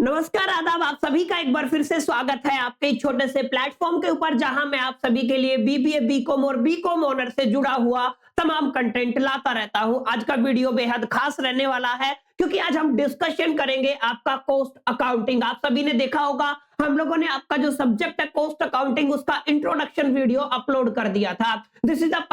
नमस्कार, आदाब। आप सभी का एक बार फिर से स्वागत है आपके इस छोटे से प्लेटफॉर्म के ऊपर, जहां मैं आप सभी के लिए बीबीए, बीकॉम और बीकॉम ऑनर से जुड़ा हुआ तमाम कंटेंट लाता रहता हूं। आज का वीडियो बेहद खास रहने वाला है, क्योंकि आज हम डिस्कशन करेंगे आपका कॉस्ट अकाउंटिंग। आप सभी ने देखा होगा, हम लोगों ने आपका जो सब्जेक्ट है कॉस्ट अकाउंटिंग, उसका इंट्रोडक्शन वीडियो अपलोड कर दिया था। This is the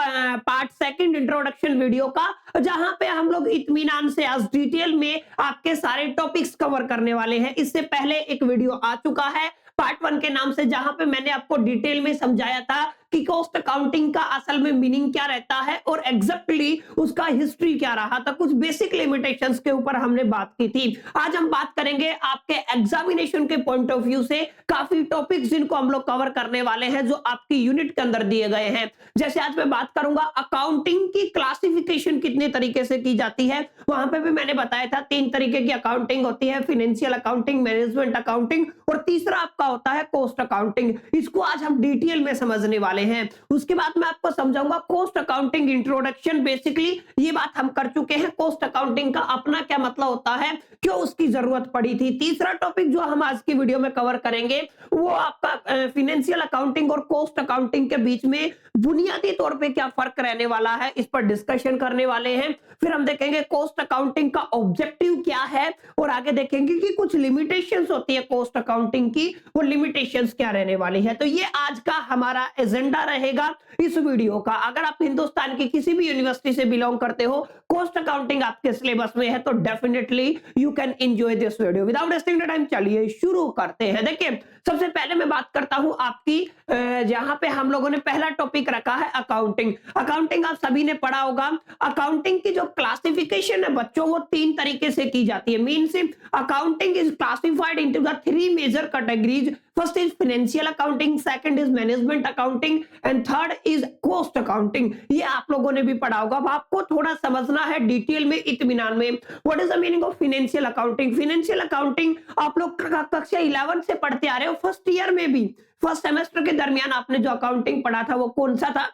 part second introduction video का, जहां पे हम लोग इत्मीनान से आज डिटेल में आपके सारे टॉपिक्स कवर करने वाले हैं। इससे पहले एक वीडियो आ चुका है पार्ट 1 के नाम से, जहां पे मैंने आपको डिटेल में समझाया था कि कॉस्ट अकाउंटिंग का असल में मीनिंग क्या रहता है और एग्जैक्टली उसका हिस्ट्री क्या रहा था। कुछ बेसिक लिमिटेशंस के ऊपर हमने बात की थी। आज हम बात करेंगे आपके एग्जामिनेशन के पॉइंट ऑफ व्यू से काफी टॉपिक्स जिनको हम लोग कवर करने वाले हैं, जो आपकी यूनिट के अंदर दिए गए हैं। जैसे आज मैं बात करूंगा अकाउंटिंग की क्लासिफिकेशन कितने तरीके से की जाती है। वहां पे भी मैंने बताया था 3 तरीके की अकाउंटिंग होती है, फाइनेंशियल अकाउंटिंग, मैनेजमेंट अकाउंटिंग और तीसरा आपका होता है कॉस्ट अकाउंटिंग। इसको आज हम डिटेल में समझने वाले हैं। उसके बाद मैं आपको समझाऊंगा कॉस्ट अकाउंटिंग इंट्रोडक्शन। बेसिकली ये बात हम कर चुके हैं, कॉस्ट अकाउंटिंग का अपना क्या मतलब होता है, क्यों उसकी जरूरत पड़ी थी। तीसरा टॉपिक जो हम आज की वीडियो में कवर करेंगे वो आपका फाइनेंशियल अकाउंटिंग और कॉस्ट अकाउंटिंग के बीच में बुनियादी तौर पे क्या फर्क रहने वाला है, इस पर डिस्कशन करने वाले हैं। फिर हम देखेंगे कॉस्ट अकाउंटिंग का ऑब्जेक्टिव क्या है और आगे देखेंगे कि कुछ लिमिटेशंस होती है कॉस्ट अकाउंटिंग की, वो लिमिटेशंस क्या रहने वाली है। तो ये आज का हमारा एजेंडा रहेगा इस वीडियो का। अगर आप हिंदुस्तान की किसी भी यूनिवर्सिटी से बिलोंग करते हो, कॉस्ट अकाउंटिंग आपके सिलेबस में है, तो definitely you can enjoy this video. Without wasting the time चलिए शुरू करते हैं। देखिए, सबसे पहले मैं बात करता हूं आपकी, जहां पे हम लोगों ने पहला टॉपिक रखा है अकाउंटिंग। अकाउंटिंग आप सभी ने पढ़ा होगा। अकाउंटिंग की जो क्लासिफिकेशन है बच्चों, वो 3 तरीके से की जाती है। Means accounting is classified into the 3 major categories. First is financial accounting, second is management accounting and third is cost accounting. ये आप लोगों ने भी पढ़ा होगा। अब आपको थोड़ा समझना है डिटेल में, इत्मीनान में। What is the meaning of financial accounting? Financial accounting आप लोग कक्षा 11 से पढ़ते आ रहे हो। फर्स्ट ईयर में भी, फर्स्ट सेमेस्टर के दरमियान आपने जो अकाउंटिंग पढ़ा था वो कौन सा था?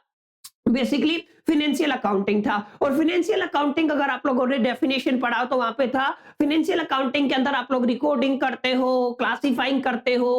बेसिकली फाइनेंशियल अकाउंटिंग था। और फाइनेंशियल अकाउंटिंग अगर आप लोगों ने डेफिनेशन पढ़ा तो वहां पे था, फाइनेंशियल अकाउंटिंग के अंदर आप लोग रिकॉर्डिंग करते हो, क्लासिफाइंग करते हो,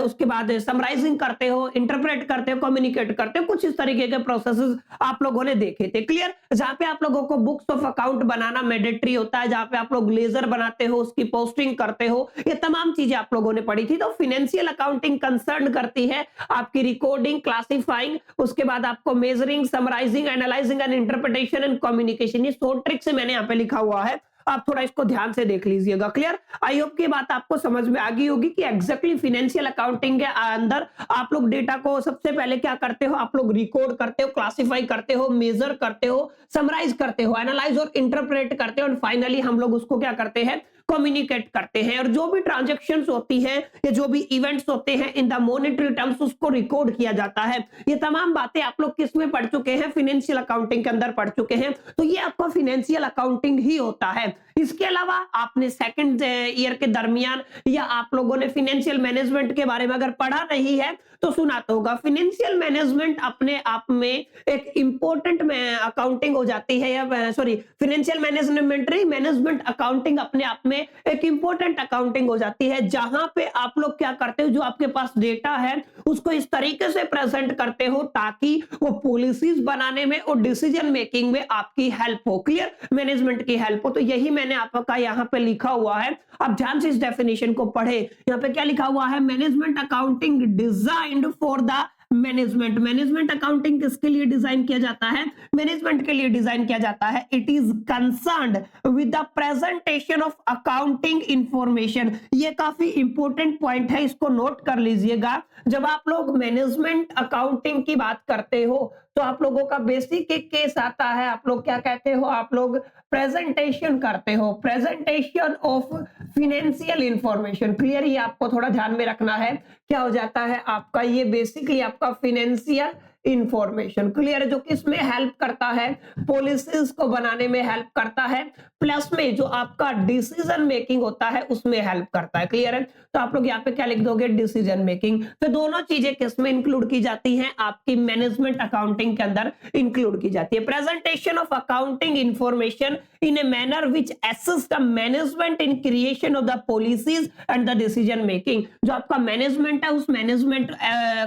उसके बाद समराइजिंग करते हो, इंटरप्रेट करते हो, कम्युनिकेट करते हो। कुछ इस तरीके के प्रोसेसेस आप लोगों ने देखे थे। क्लियर? जहां पे आप लोगों को books of account banana mandatory होता है, जहां पे आप लोग लेजर बनाते हो, उसकी पोस्टिंग करते हो, ये तमाम चीजें आप लोगों ने पढ़ी थी। तो फाइनेंशियल अकाउंटिंग कंसर्न करती है आपकी रिकॉर्डिंग, क्लासिफाइंग, उसके बाद आपको measuring, summarising, analysing and interpretation and communication. ये शॉर्ट ट्रिक से मैंने यहाँ पे लिखा हुआ है, आप थोड़ा इसको ध्यान से देख लीजिएगा। क्लियर? आई होप की बात आपको समझ में आ गई होगी कि एग्जैक्टली फाइनेंशियल अकाउंटिंग के अंदर आप लोग डेटा को सबसे पहले क्या करते हो, आप लोग रिकॉर्ड करते हो, क्लासिफाई करते हो, मेजर करते हो, समराइज करते हो, एनालाइज और इंटरप्रेट करते हो, और फाइनली हम लोग उसको क्या करते हैं, कम्युनिकेट करते हैं। और जो भी ट्रांजैक्शंस होती हैं या जो भी इवेंट्स होते हैं इन द मॉनेटरी टर्म्स, उसको रिकॉर्ड किया जाता है। ये तमाम बातें आप लोग किस में पढ़ चुके हैं? फाइनेंशियल अकाउंटिंग के अंदर पढ़ चुके हैं। तो ये आपका फाइनेंशियल अकाउंटिंग ही होता है। इसके अलावा आपने सेकंड ईयर के दरमियान या आप लोगों ने फाइनेंशियल मैनेजमेंट के बारे में अगर पढ़ा नहीं है तो सुना तो होगा। फाइनेंशियल मैनेजमेंट अपने आप में एक इंपॉर्टेंट अकाउंटिंग हो जाती है, या सॉरी, फाइनेंशियल मैनेजमेंट अकाउंटिंग अपने आप में एक इंपॉर्टेंट अकाउंटिंग हो जाती है, जहां पे आप लोग क्या करते हो, जो आपके पास डेटा है उसको इस तरीके से प्रेजेंट करते हो ताकि वो पॉलिसीज बनाने में और डिसीजन मेकिंग में आपकी हेल्प हो। क्लियर? मैनेजमेंट की हेल्प हो। तो यही मैंने आपका यहाँ पे लिखा हुआ है, आप ध्यान से इस डेफिनेशन को पढ़े। यहाँ पे क्या लिखा हुआ है? Management accounting designed for the management. Management accounting किसके लिए डिजाइन किया जाता है? मैनेजमेंट के लिए डिजाइन किया जाता है। It is concerned with the presentation of accounting information. ये काफी इंपॉर्टेंट पॉइंट है, इसको नोट कर लीजिएगा। जब आप लोग मैनेजमेंट अकाउंटिंग की बात करते हो तो आप लोगों का बेसिक एक केस आता है, आप लोग क्या कहते हो, आप लोग प्रेजेंटेशन करते हो, presentation of financial information. Clear? ये आपको थोड़ा ध्यान में रखना है। क्या हो जाता है आपका, ये बेसिकली आपका फाइनेंशियल इंफॉर्मेशन। क्लियर है? जो किसमें हेल्प करता है, पॉलिसीज को बनाने में हेल्प करता है, प्लस में जो आपका डिसीजन मेकिंग होता है उसमें हेल्प करता है। क्लियर है? तो आप लोग यहाँ पे क्या लिख दोगे, डिसीजन मेकिंग। तो दोनों चीजें किसमें इंक्लूड की जाती हैं, आपकी मैनेजमेंट अकाउंटिंग के अंदर इंक्लूड की जाती है। Presentation of accounting information in a manner which assist the management in creation of the policies and the decision making. जो आपका मैनेजमेंट है उस मैनेजमेंट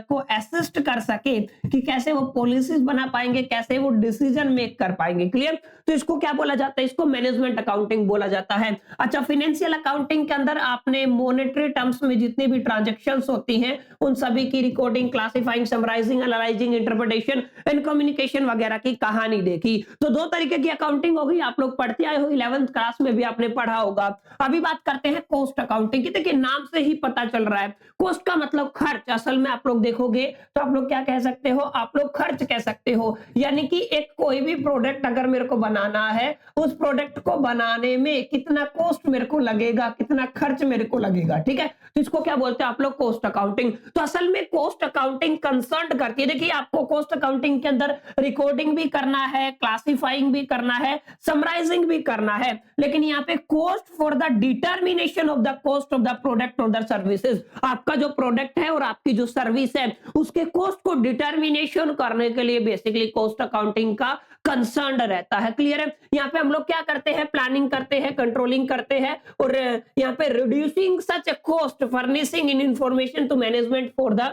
को असिस्ट कर सके कि कैसे वो पॉलिसीज बना पाएंगे, कैसे वो डिसीजन मेक कर पाएंगे। क्लियर? तो इसको क्या बोला जाता है, इसको मैनेजमेंट अकाउंटिंग बोला जाता है। अच्छा, फाइनेंशियल अकाउंटिंग के अंदर आपने मॉनेटरी टर्म्स में जितनी भी ट्रांजैक्शंस होती हैं उन सभी की recording, classifying, summarising, analysing, interpretation and communication वगैरह की कहानी देखी। तो दो तरीके की अकाउंटिंग होगी, आप लोग पढ़ते आए हो, 11th क्लास में भी आपने पढ़ा होगा। अभी बात करते हैं कोस्ट अकाउंटिंग की। देखिए नाम से ही पता चल रहा है, कोस्ट का मतलब खर्च। असल में आप लोग देखोगे तो आप लोग क्या कह सकते हो, आप लोग खर्च कह सकते हो। यानी कि एक कोई भी प्रोडक्ट अगर मेरे को बनाना है, उस प्रोडक्ट को बनाने में कितना कॉस्ट मेरे को लगेगा, कितना खर्च मेरे को लगेगा। ठीक है? तो इसको क्या बोलते हैं आप लोग, कोस्ट अकाउंटिंग। तो असल में कोस्ट अकाउंटिंग कंसर्न करती है, देखिए आपको कोस्ट अकाउंटिंग के अंदर रिकॉर्डिंग भी करना है, क्लासिफाइंग भी करना है, समराइजिंग भी करना है, लेकिन यहाँ पे cost for the determination of the cost of the product और द सर्विसेज। आपका जो प्रोडक्ट है और आपकी जो सर्विस है उसके कॉस्ट को डिटर्मिनेशन करने के लिए बेसिकली कोस्ट अकाउंटिंग का कंसर्न रहता है। क्लियर है? यहाँ पे हम लोग क्या करते हैं, प्लानिंग करते हैं, कंट्रोलिंग करते हैं, और यहाँ पे reducing such cost, furnishing in information to management for the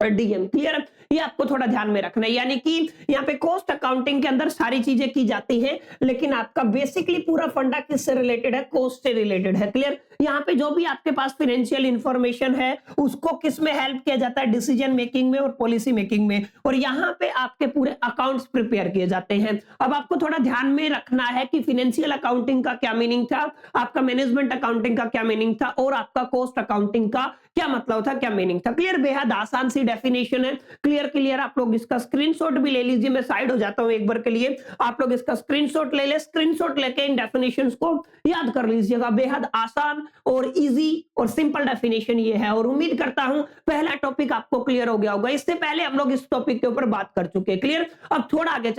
DM. Clear है? ये आपको थोड़ा ध्यान में रखना है। यानी कि यहाँ पे कॉस्ट अकाउंटिंग के अंदर सारी चीजें की जाती हैं, लेकिन आपका बेसिकली पूरा फंडा किससे रिलेटेड है, कॉस्ट से रिलेटेड है। क्लियर? यहाँ पे जो भी आपके पास फाइनेंशियल इंफॉर्मेशन है उसको किस में हेल्प किया जाता है, डिसीजन मेकिंग में और पॉलिसी मेकिंग में, और यहाँ पे आपके पूरे अकाउंट्स प्रिपेयर किए जाते हैं। अब आपको थोड़ा ध्यान में रखना है कि फाइनेंशियल अकाउंटिंग का क्या मीनिंग था, आपका मैनेजमेंट अकाउंटिंग का क्या मीनिंग था, और आपका कॉस्ट अकाउंटिंग का क्या मतलब था, क्या मीनिंग था। क्लियर? बेहद आसान सी डेफिनेशन है। क्लियर? आप लोग इसका स्क्रीनशॉट भी ले लीजिए, मैं साइड हो जाता हूं एक बार के लिए, आप लोग इसका स्क्रीनशॉट ले ले, स्क्रीनशॉट लेके इन डेफिनेशंस को याद कर लीजिएगा। बेहद आसान और इजी और सिंपल डेफिनेशन ये है, और उम्मीद करता हूं पहला टॉपिक आपको क्लियर हो गया होगा। इससे पहले हम लोग इस टॉपिक के ऊपर बात कर चुके हैं। क्लियर? अब थोड़ा आगे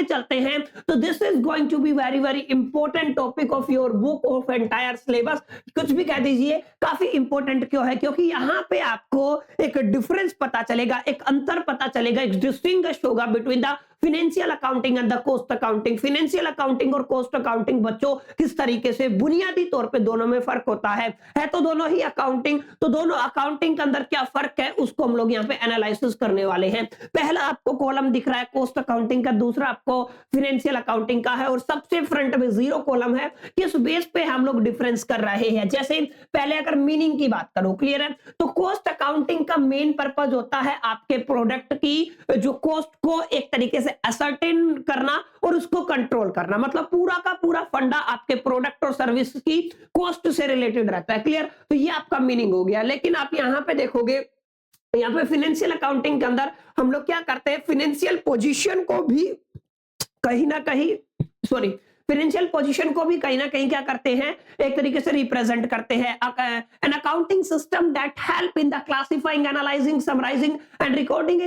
चलते हैं, तो this is going to be very very important topic of your book of entire syllabus. कुछ भी कह दीजिए, काफी इंपॉर्टेंट क्यों है, क्योंकि यहां पे आपको एक डिफरेंस पता चलेगा, एक अंतर पता चलेगा, एक डिस्टिंग्विश होगा between the financial accounting and the cost accounting. Financial accounting और कॉस्ट अकाउंटिंग बच्चों किस तरीके से बुनियादी तौर पे दोनों में फर्क होता है तो दोनों ही अकाउंटिंग, तो दोनों अकाउंटिंग के अंदर क्या फर्क है उसको हम लोग यहाँ पे एनालिसिस करने वाले हैं। पहला आपको कॉलम दिख रहा है कॉस्ट अकाउंटिंग का, दूसरा आपको फाइनेंशियल अकाउंटिंग का है, और सबसे फ्रंट में 0 कॉलम है। किस बेस पे हम लोग डिफरेंस कर रहे हैं, जैसे पहले अगर मीनिंग की बात करो, क्लियर है, तो कॉस्ट अकाउंटिंग का मेन पर्पस होता है आपके प्रोडक्ट की जो कॉस्ट को एक तरीके से असर्टेन करना और उसको कंट्रोल करना, मतलब पूरा का पूरा फंडा आपके प्रोडक्ट और सर्विस की कॉस्ट से रिलेटेड रहता है। क्लियर? तो ये आपका मीनिंग हो गया। लेकिन आप यहां पे देखोगे, यहाँ पे फाइनेंशियल अकाउंटिंग के अंदर हम लोग क्या करते हैं, फाइनेंशियल पोजीशन को भी कहीं ना कहीं फाइनेंशियल पोजीशन को भी कहीं ना कहीं क्या करते हैं, एक तरीके से रिप्रेजेंट करते हैं। An accounting system that help in the classifying, analysing, summarising and recording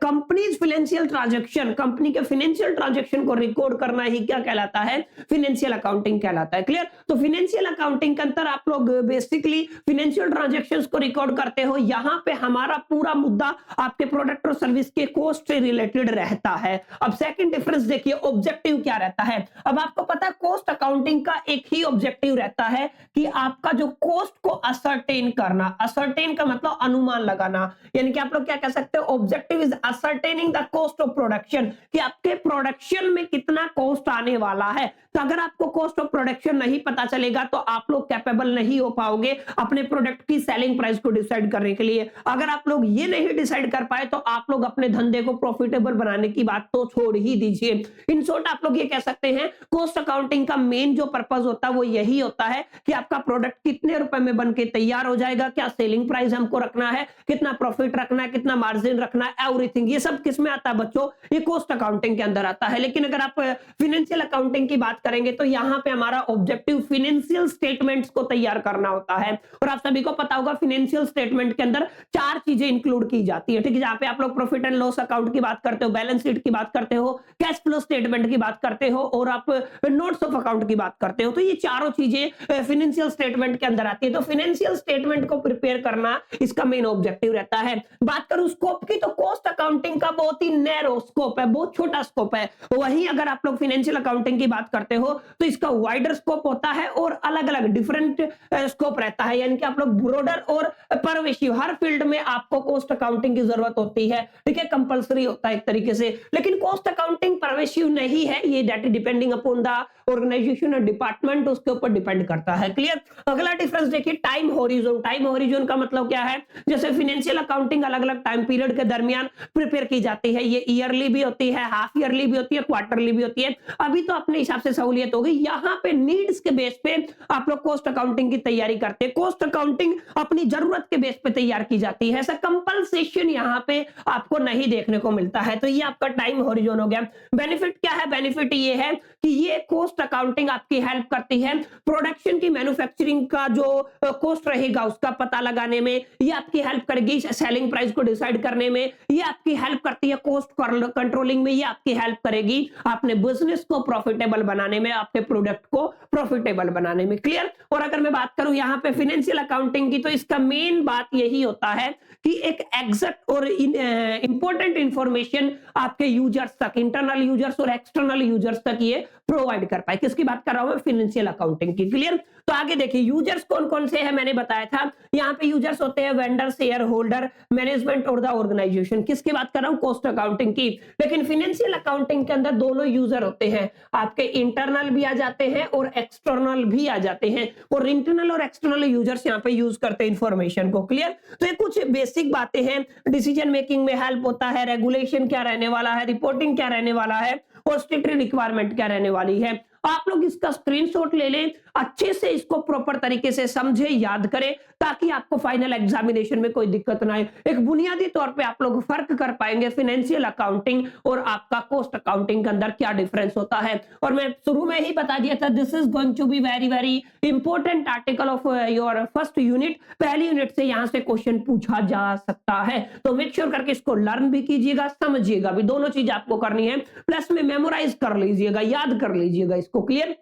companies financial transaction. Company के फाइनेंशियल ट्रांजैक्शन को रिकॉर्ड करना ही क्या कहलाता है, फाइनेंशियल अकाउंटिंग कहलाता है। क्लियर? तो फाइनेंशियल अकाउंटिंग के अंदर आप लोग बेसिकली फाइनेंशियल ट्रांजैक्शंस को रिकॉर्ड करते हो। यहां पे हमारा पूरा मुद्दा आपके प्रोडक्ट और सर्विस के कॉस्ट से रिलेटेड रहता है। अब सेकंड डिफरेंस देखिए, ऑब्जेक्टिव क्या रहता है। अब आपको पता है कॉस्ट अकाउंटिंग का एक ही ऑब्जेक्टिव रहता है कि आपका जो कॉस्ट को असर्टेन करना, असर्टेन का मतलब अनुमान लगाना, यानी कि आप लोग क्या कह सकते हो, objective is ascertaining the cost of production, कि आपके प्रोडक्शन में कितना कॉस्ट आने वाला है। तो अगर आपको कॉस्ट ऑफ प्रोडक्शन नहीं पता चलेगा तो आप लोग कैपेबल नहीं हो पाओगे अपने प्रोडक्ट की सेलिंग प्राइस को डिसाइड करने के लिए। अगर आप लोग ये नहीं डिसाइड कर पाए तो आप लोग अपने धंधे को प्रॉफिटेबल बनाने की बात तो छोड़ ही दीजिए। इन शॉर्ट आप लोग ये कह सकते हैं हैं, कॉस्ट अकाउंटिंग का मेन जो पर्पस होता है वो यही होता है कि आपका प्रोडक्ट कितने रुपए में बनके तैयार हो जाएगा, क्या सेलिंग प्राइस हमको रखना है, कितना प्रॉफिट रखना है, कितना मार्जिन रखना है, एवरीथिंग ये सब किस में आता है बच्चों, ये कॉस्ट अकाउंटिंग के अंदर आता है। लेकिन अगर आप फाइनेंशियल अकाउंटिंग की बात करेंगे तो यहाँ पे हमारा ऑब्जेक्टिव फाइनेंशियल स्टेटमेंट्स को तैयार करना होता है। और आप सभी को पता होगा फाइनेंशियल स्टेटमेंट के अंदर 4 चीजें इंक्लूड की जाती है, ठीक है, जहां पे आप लोग प्रॉफिट एंड लॉस अकाउंट की बात करते हो, बैलेंस शीट की बात करते हो, कैश फ्लो स्टेटमेंट की बात करते हो और आप नोट्स ऑफ अकाउंट की बात करते हो। तो ये चारों चीजें फाइनेंशियल स्टेटमेंट के अंदर आती है। तो फाइनेंशियल स्टेटमेंट को प्रिपेयर करना इसका मेन ऑब्जेक्टिव रहता है। बात करूं स्कोप की तो कॉस्ट अकाउंटिंग का बहुत ही नैरो स्कोप है, बहुत छोटा स्कोप है। वहीं अगर आप लोग फाइनेंशियल अकाउंटिंग की बात करते हो तो इसका वाइडर स्कोप होता है और अलग अलग डिफरेंट स्कोप रहता है, यानी कि आप लोग ब्रॉडर और परवेशिव हर फील्ड में आपको कॉस्ट अकाउंटिंग की जरूरत होती है, ठीक है, कंपलसरी होता है एक तरीके से। लेकिन कॉस्ट अकाउंटिंग परवेशिव नहीं है, ये that depending upon the organisation और डिपार्टमेंट, उसके ऊपर डिपेंड करता है। क्लियर। अगला डिफरेंस देखिए टाइम होरिजोन। टाइम होरिजोन का मतलब क्या है, जैसे फाइनेंशियल अकाउंटिंग अलग अलग टाइम पीरियड के दरमियान प्रिपेयर की जाती है, ये ईयरली भी होती है, हाफ ईयरली भी होती है, क्वार्टरली भी होती है। अभी तो अपने हिसाब से सहूलियत हो गई, यहाँ पे नीड्स के बेस पे आप लोग कॉस्ट अकाउंटिंग की तैयारी करते हैं। कॉस्ट अकाउंटिंग अपनी जरूरत के बेस पे तैयार की जाती है, ऐसा कंपलसेशन यहाँ पे आपको नहीं देखने को मिलता है। तो ये आपका टाइम होरिजोन हो गया। बेनिफिट क्या है, बेनिफिट ये है कि ये कॉस्ट अकाउंटिंग आपकी हेल्प करती है प्रोडक्शन की, मैन्युफैक्चरिंग का जो कॉस्ट रहेगा उसका पता लगाने में, ये आपकी हेल्प करेगी सेलिंग प्राइस को डिसाइड करने में, ये आपकी हेल्प करती है कॉस्ट कंट्रोलिंग में, ये आपकी हेल्प करेगी अपने बिजनेस को प्रॉफिटेबल बनाने में, आपके प्रोडक्ट को प्रॉफिटेबल बनाने में। क्लियर। और अगर मैं बात करूं यहाँ पे फाइनेंशियल अकाउंटिंग की तो इसका मेन बात यही होता है कि एक एग्जैक्ट और इंपॉर्टेंट इंफॉर्मेशन आपके यूजर्स तक, इंटरनल यूजर्स और एक्सटर्नल यूजर्स तक ये प्रोवाइड कर पाए। किसकी बात कर रहा हूं मैं, फाइनेंशियल अकाउंटिंग की। क्लियर। तो आगे देखिए यूजर्स कौन कौन से हैं, मैंने बताया था यहाँ पे यूजर्स होते हैं वेंडर, शेयर होल्डर, मैनेजमेंट और द ऑर्गेनाइजेशन। किसकी बात कर रहा हूं, कॉस्ट अकाउंटिंग की। लेकिन फाइनेंशियल अकाउंटिंग के अंदर दोनों यूजर होते हैं, आपके इंटरनल भी आ जाते हैं और एक्सटर्नल भी आ जाते हैं, और इंटरनल और एक्सटर्नल यूजर्स यहाँ पे यूज करते हैं इंफॉर्मेशन को। क्लियर। तो ये कुछ बेसिक बातें हैं, डिसीजन मेकिंग में हेल्प होता है, रेगुलेशन क्या रहने वाला है, रिपोर्टिंग क्या रहने वाला है और स्टेटरी रिक्वायरमेंट क्या रहने वाली है। आप लोग इसका स्क्रीनशॉट ले लें, अच्छे से इसको प्रॉपर तरीके से समझे, याद करें, ताकि आपको फाइनल एग्जामिनेशन में कोई दिक्कत ना आए। एक बुनियादी तौर पे आप लोग फर्क कर पाएंगे फाइनेंशियल अकाउंटिंग और आपका कॉस्ट अकाउंटिंग के अंदर क्या डिफरेंस होता है। और मैं शुरू में ही बता दिया था, this is going to be very very important article of your first unit. पहली यूनिट से यहां से क्वेश्चन पूछा जा सकता है, तो मेक श्योर करके इसको लर्न भी कीजिएगा, समझिएगा भी, दोनों चीज आपको करनी है, प्लस में मेमोराइज कर लीजिएगा, याद कर लीजिएगा इसको। क्लियर।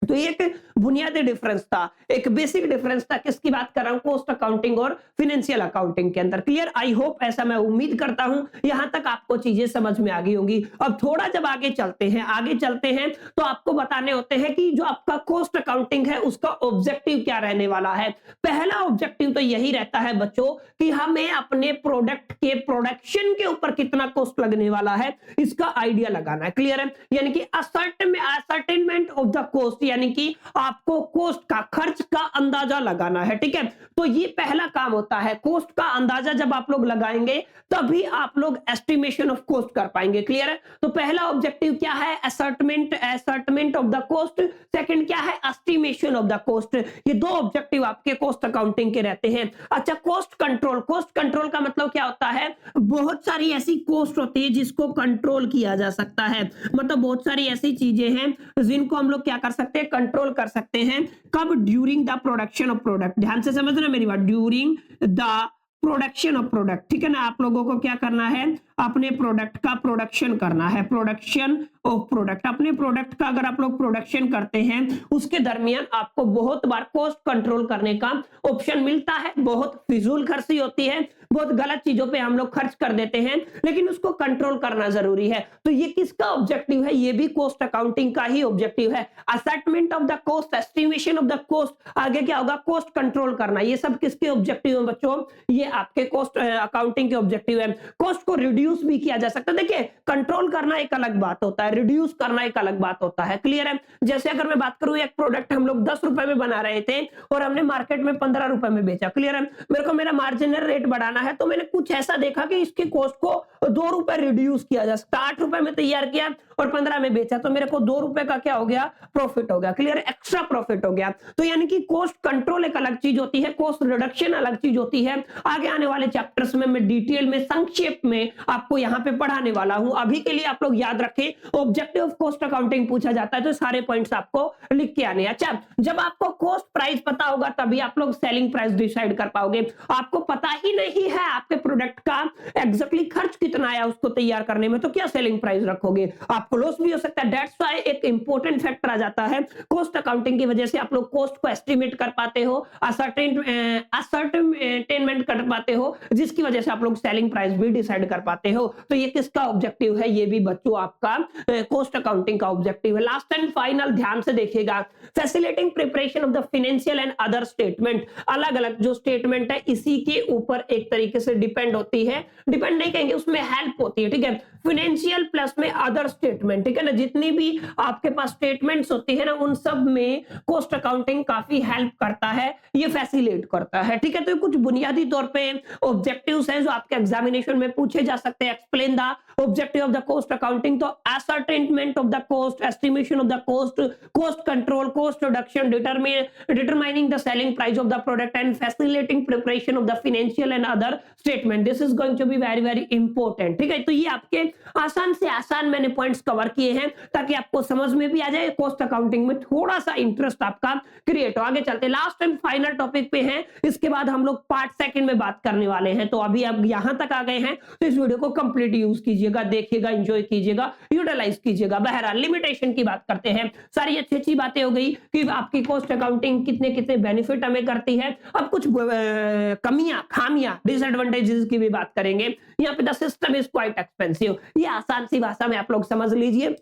तो एक बुनियादी डिफरेंस था, एक बेसिक डिफरेंस था, किसकी बात कर रहा हूं, कॉस्ट अकाउंटिंग और फाइनेंशियल अकाउंटिंग के अंदर। क्लियर। आई होप, ऐसा मैं उम्मीद करता हूं यहां तक आपको चीजें समझ में आ गई होंगी। अब थोड़ा जब आगे चलते हैं तो आपको बताने होते हैं कि जो आपका कॉस्ट अकाउंटिंग है उसका ऑब्जेक्टिव क्या रहने वाला है। पहला ऑब्जेक्टिव तो यही रहता है बच्चों कि हमें अपने प्रोडक्ट के प्रोडक्शन के ऊपर कितना कॉस्ट लगने वाला है इसका आइडिया लगाना है। क्लियर है, यानी कि असर्टेनमेंट ऑफ द कॉस्ट, यानी कि आपको कॉस्ट का, खर्च का अंदाजा लगाना है। ठीक है, तो ये पहला काम होता है, कॉस्ट का अंदाजा जब आप लोग लगाएंगे तभी आप लोग एस्टिमेशन ऑफ कॉस्ट कर पाएंगे। क्लियर है। तो पहला ऑब्जेक्टिव क्या है, असर्टमेंट ऑफ द कॉस्ट। सेकंड क्या है, एस्टिमेशन ऑफ द कॉस्ट। ये दो ऑब्जेक्टिव आपके कॉस्ट अकाउंटिंग के रहते हैं। अच्छा, कॉस्ट कंट्रोल। कॉस्ट कंट्रोल का मतलब क्या होता है, बहुत सारी ऐसी कॉस्ट होती है जिसको कंट्रोल किया जा सकता है, मतलब बहुत सारी ऐसी चीजें हैं जिनको हम लोग क्या कर सकते हैं, कंट्रोल कर सकते हैं। कब, during the production of product. ध्यान से समझना मेरी बात, during the production of product. ठीक है ना, आप लोगों को क्या करना है, अपने प्रोडक्ट का प्रोडक्शन करना है, प्रोडक्शन ऑफ प्रोडक्ट। अपने प्रोडक्ट का अगर आप लोग प्रोडक्शन करते हैं उसके दरमियान आपको बहुत बार कॉस्ट कंट्रोल करने का ऑप्शन मिलता है। बहुत फिजूल खर्ची होती है, बहुत गलत चीजों पे हम लोग खर्च कर देते हैं, लेकिन उसको कंट्रोल करना जरूरी है। तो ये किसका ऑब्जेक्टिव है, ये भी कॉस्ट अकाउंटिंग का ही ऑब्जेक्टिव है। Assessment of the cost, estimation of the cost, आगे क्या होगा, कॉस्ट कंट्रोल करना। ये सब किसके ऑब्जेक्टिव है बच्चों, ये आपके कॉस्ट अकाउंटिंग के ऑब्जेक्टिव है। कॉस्ट को रिड्यूस भी किया जा सकता है। देखिए, कंट्रोल करना एक अलग बात होता है, रिड्यूस करना एक अलग बात होता है। क्लियर है। जैसे अगर मैं बात करूं, एक प्रोडक्ट हम लोग 10 रुपए में बना रहे थे और हमने मार्केट में 15 रुपए में बेचा। क्लियर है। मेरे को मेरा मार्जिनल रेट बढ़ाना बनाना है तो मैंने कुछ ऐसा देखा कि इसके कॉस्ट को 2 रुपए रिड्यूस किया जा सकता है। 8 रुपए में तैयार किया और 15 में बेचा तो मेरे को 2 रुपए का क्या हो गया, प्रॉफिट हो गया। क्लियर, एक्स्ट्रा प्रॉफिट हो गया। तो यानी कि कॉस्ट कंट्रोल एक अलग चीज होती है, कॉस्ट रिडक्शन अलग चीज होती है। आगे आने वाले चैप्टर्स में मैं डिटेल में संक्षेप में आपको यहाँ पे पढ़ाने वाला हूं। अभी के लिए आप लोग याद रखें, ऑब्जेक्टिव ऑफ कॉस्ट अकाउंटिंग पूछा जाता है तो सारे पॉइंट्स आपको लिख के आने हैं। अच्छा, जब आपको कॉस्ट प्राइस पता होगा तभी आप लोग सेलिंग प्राइस डिसाइड कर पाओगे। आपको पता ही नहीं है आपके प्रोडक्ट का एग्जैक्टली खर्च कितना आया उसको तैयार करने में, तो क्या सेलिंग प्राइस रखोगे, आपको लॉस भी हो सकता है। दैट्स व्हाई एक इंपॉर्टेंट फैक्टर आ जाता है कॉस्ट अकाउंटिंग की वजह से आप लोग कॉस्ट को एस्टिमेट कर पाते हो, असर्टेनमेंट कर पाते हो, जिसकी वजह से आप लोग सेलिंग प्राइस भी डिसाइड कर पाते हो। तो ये किसका ऑब्जेक्टिव है, ये भी बच्चों आपका कॉस्ट अकाउंटिंग का ऑब्जेक्टिव है। लास्ट एंड फाइनल ध्यान से देखिएगा, facilitating preparation of the financial and other statement. अलग अलग जो स्टेटमेंट है इसी के ऊपर एक तरीके से डिपेंड होती है, डिपेंड नहीं कहेंगे, उसमें हेल्प होती है। ठीक है, फाइनेंशियल प्लस में अदर स्टेटमेंट। ठीक है ना, जितनी भी आपके पास स्टेटमेंट्स होती है ना उन सब में कॉस्ट अकाउंटिंग काफी हेल्प करता है, ये फैसिलिटेट करता है। ठीक है, तो कुछ बुनियादी तौर पे ऑब्जेक्टिव्स हैं जो आपके एग्जामिनेशन में पूछे जा सकते हैं। Explain the objective of the cost accounting, तो ascertainment of the cost, estimation of the cost, cost control, cost reduction, determining the selling price of the product and facilitating preparation of the financial and other statement. This is going to be very very important. ठीक है, तो ये आपके आसान से आसान मैंने points cover किए हैं ताकि आपको समझ में भी आ जाए, कॉस्ट अकाउंटिंग में थोड़ा सा इंटरेस्ट आपका क्रिएट हो। आगे चलते लास्ट एंड फाइनल टॉपिक पे हैं, इसके बाद हम लोग पार्ट सेकंड में बात करने वाले हैं। तो अभी आप यहां तक आ गए हैं तो इस वीडियो को कंप्लीट यूज कीजिएगा, देखिएगा, एंजॉय कीजिएगा, यूटिलाइज कीजिएगा। बहरहाल लिमिटेशन की बात करते हैं, सारी अच्छी अच्छी बातें हो गई कि आपकी कॉस्ट अकाउंटिंग कितने कितने बेनिफिट हमें करती है। अब कुछ कमियां, खामियां, डिसएडवांटेजेस की भी बात करेंगे। यहाँ पे the system is quite expensive, ये आसान सी भाषा में आप लोग समझ लीजिए।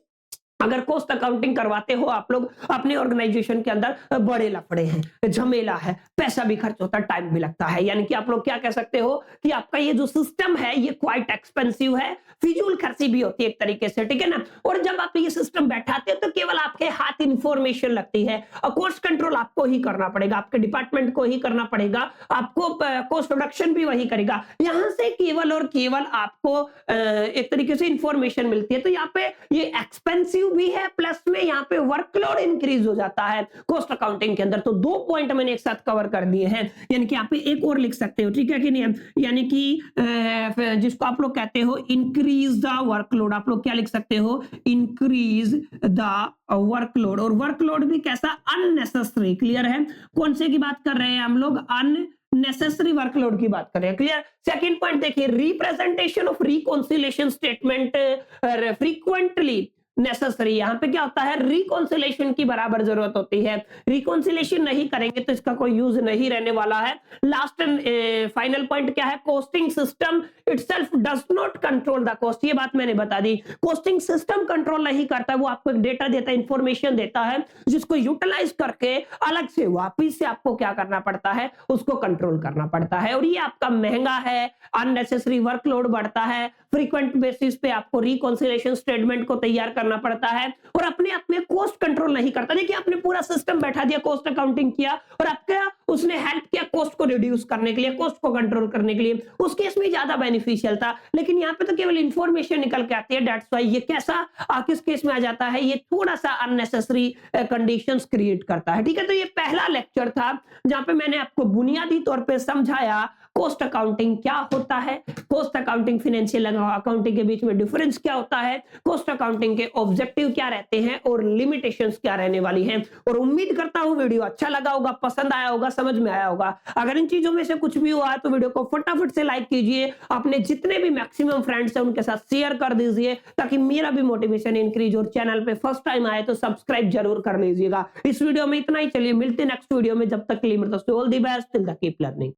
अगर कॉस्ट अकाउंटिंग करवाते हो आप लोग अपने ऑर्गेनाइजेशन के अंदर, बड़े लफड़े हैं, झमेला है, पैसा भी खर्च होता है, टाइम भी लगता है। यानी कि आप लोग क्या कह सकते हो कि आपका ये जो सिस्टम है ये क्वाइट एक्सपेंसिव है, फिजूल खर्ची भी होती है एक तरीके से। ठीक है ना, और जब आप ये सिस्टम बैठाते हो तो केवल आपके हाथ इंफॉर्मेशन लगती है और कॉस्ट कंट्रोल आपको ही करना पड़ेगा, आपके डिपार्टमेंट को ही करना पड़ेगा, आपको कॉस्ट प्रोडक्शन भी वही करेगा। यहां से केवल और केवल आपको एक तरीके से इंफॉर्मेशन मिलती है। तो यहाँ पे ये एक्सपेंसिव भी है, प्लस में यहाँ पे वर्कलोड इंक्रीज हो जाता है कॉस्ट अकाउंटिंग के अंदर। तो 2 पॉइंट मैंने एक साथ कवर कर दिए हैं, यानी कि आप एक और लिख सकते हो। ठीक है कि नहीं, यानी कि जिसको आप लोग कहते हो इंक्रीज द वर्कलोड, आप लोग क्या लिख सकते हो, इंक्रीज द वर्कलोड। और वर्कलोड भी कैसा, अननेसेसरी। क्लियर है, कौन से की बात कर रहे हैं हम लोग, नेसेसरी वर्कलोड की बात करें। क्लियर। सेकंड पॉइंट देखिए, representation of reconciliation statement frequently necessary. यहां पे क्या होता है, रिकॉन्सिलेशन की बराबर जरूरत होती है, रिकॉन्सिलेशन नहीं करेंगे तो इसका कोई यूज नहीं रहने वाला है। लास्ट एंड फाइनल पॉइंट क्या है, costing system itself does not control the cost. ये बात मैंने बता दी, कॉस्टिंग सिस्टम कंट्रोल नहीं करता, वो आपको एक डेटा देता है, इंफॉर्मेशन देता है, जिसको यूटिलाइज करके अलग से वापिस से आपको क्या करना पड़ता है, उसको कंट्रोल करना पड़ता है। और ये आपका महंगा है, अननेसेसरी वर्कलोड बढ़ता है, फ्रीक्वेंट बेसिस पे आपको रिकॉन्सिलेशन स्टेटमेंट को तैयार करना पड़ता है, और अपने आप में कॉस्ट कंट्रोल नहीं करता। देखिए आपने पूरा सिस्टम बैठा दिया, कॉस्ट अकाउंटिंग किया और आपका उसने हेल्प किया कॉस्ट को रिड्यूस करने के लिए, कॉस्ट को कंट्रोल करने के लिए, उस केस में ज्यादा बेनिफिशियल था। लेकिन यहाँ पे तो केवल इंफॉर्मेशन निकल के आती है, दैट्स व्हाई ये कैसा किस केस में आ जाता है, ये थोड़ा सा अननेसेसरी कंडीशंस क्रिएट करता है। ठीक है, तो ये पहला लेक्चर था जहां पे मैंने आपको बुनियादी तौर पे समझाया कॉस्ट अकाउंटिंग क्या होता है, कॉस्ट अकाउंटिंग फाइनेंशियल अकाउंटिंग के बीच में डिफरेंस क्या होता है, कॉस्ट अकाउंटिंग के ऑब्जेक्टिव क्या रहते हैं और लिमिटेशंस क्या रहने वाली हैं। और उम्मीद करता हूं वीडियो अच्छा लगा होगा, पसंद आया होगा, समझ में आया होगा। अगर इन चीजों में से कुछ भी हुआ है तो वीडियो को फटाफट से लाइक कीजिए, अपने जितने भी मैक्सिमम फ्रेंड्स हैं उनके साथ शेयर कर दीजिए ताकि मेरा भी मोटिवेशन इंक्रीज। और चैनल पे फर्स्ट टाइम आए तो सब्सक्राइब जरूर कर लीजिएगा। इस वीडियो में इतना ही, चलिए मिलते हैं नेक्स्ट वीडियो में, जब तक के लिए all the best, till the keep learning.